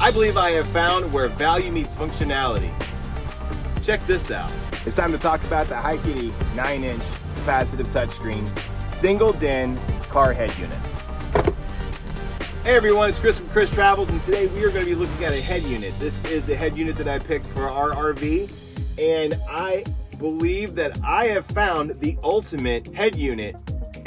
I believe I have found where value meets functionality. Check this out. It's time to talk about the Hikity 9-inch capacitive touchscreen single DIN car head unit. Hey everyone, it's Chris from Chris Travels, and today we are going to be looking at a head unit. This is the head unit that I picked for our RV, and I believe that I have found the ultimate head unit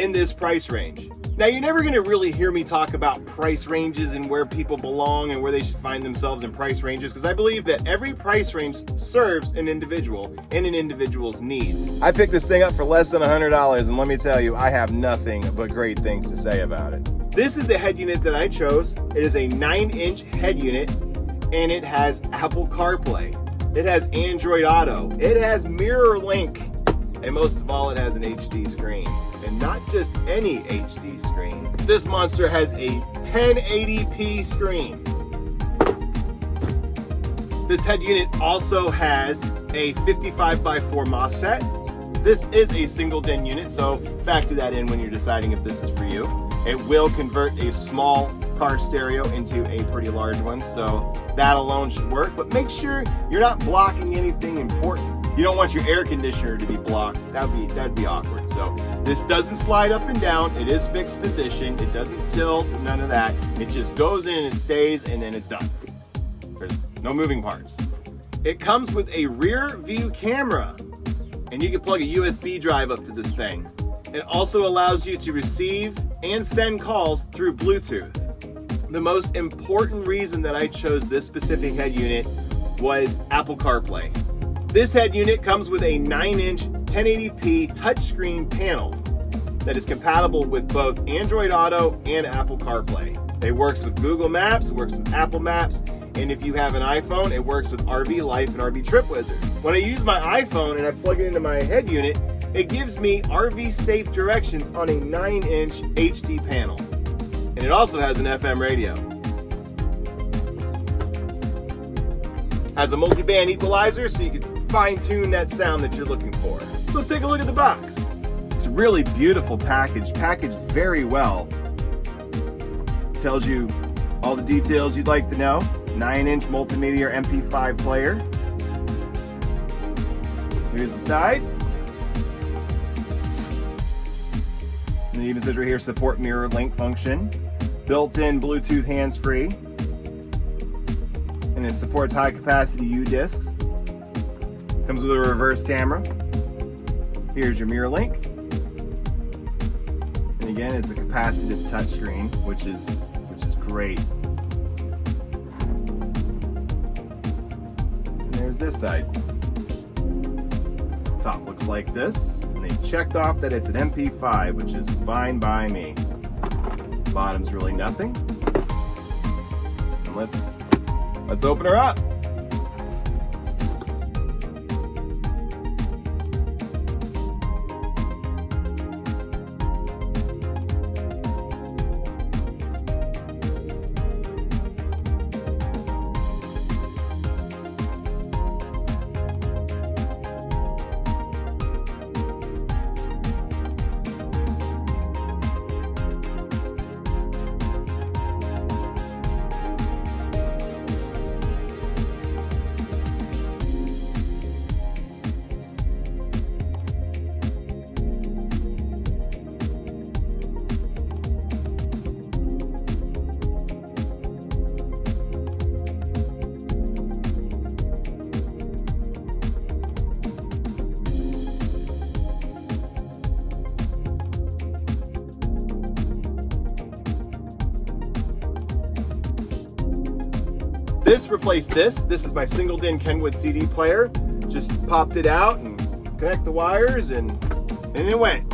in this price range. Now, you're never going to really hear me talk about price ranges and where people belong and where they should find themselves in price ranges, because I believe that every price range serves an individual and an individual's needs. I picked this thing up for less than $100, and let me tell you, I have nothing but great things to say about it. This is the head unit that I chose. It is a 9-inch head unit, and it has Apple CarPlay. It has Android Auto. It has Mirror Link, and most of all, it has an HD screen. And not just any HD screen. This monster has a 1080p screen. This head unit also has a 55x4 MOSFET. This is a single DIN unit, so factor that in when you're deciding if this is for you. It will convert a small car stereo into a pretty large one, so that alone should work, but make sure you're not blocking anything important. You don't want your air conditioner to be blocked. That'd be awkward. So this doesn't slide up and down. It is fixed position. It doesn't tilt, none of that. It just goes in and stays, and then it's done. There's no moving parts. It comes with a rear view camera, and you can plug a USB drive up to this thing. It also allows you to receive and send calls through Bluetooth. The most important reason that I chose this specific head unit was Apple CarPlay. This head unit comes with a 9-inch 1080p touchscreen panel that is compatible with both Android Auto and Apple CarPlay. It works with Google Maps, it works with Apple Maps, and if you have an iPhone, it works with RV Life and RV Trip Wizard. When I use my iPhone and I plug it into my head unit, it gives me RV safe directions on a 9-inch HD panel. And it also has an FM radio. Has a multi-band equalizer so you can fine-tune that sound that you're looking for. So let's take a look at the box. It's a really beautiful package, packaged very well. Tells you all the details you'd like to know. 9-inch multimedia MP5 player. Here's the side. And it even says right here, support mirror link function. Built-in Bluetooth hands-free. And it supports high-capacity U-discs. Comes with a reverse camera. Here's your mirror link. And again, it's a capacitive touchscreen, which is great. And there's this side. Top looks like this. And they checked off that it's an MP5, which is fine by me. Bottom's really nothing. And let's open her up. This replaced this. This is my single DIN Kenwood CD player. Just popped it out and connect the wires and it went.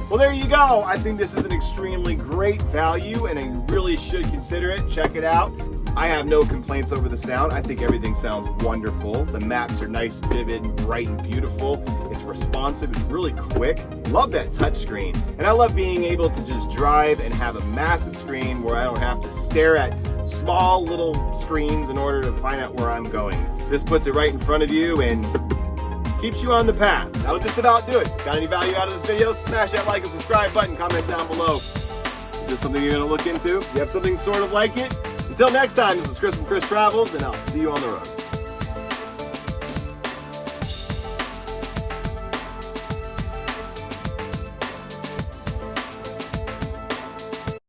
Well, there you go. I think this is an extremely great value and I really should consider it. Check it out. I have no complaints over the sound. I think everything sounds wonderful. The maps are nice, vivid, and bright and beautiful. It's responsive, it's really quick. Love that touch screen. And I love being able to just drive and have a massive screen where I don't have to stare at small little screens in order to find out where I'm going. This puts it right in front of you and keeps you on the path. That'll just about do it. Got any value out of this video? Smash that like and subscribe button, comment down below. Is this something you're gonna look into? You have something sort of like it? Until next time, this is Chris from Chris Travels, and I'll see you on the road.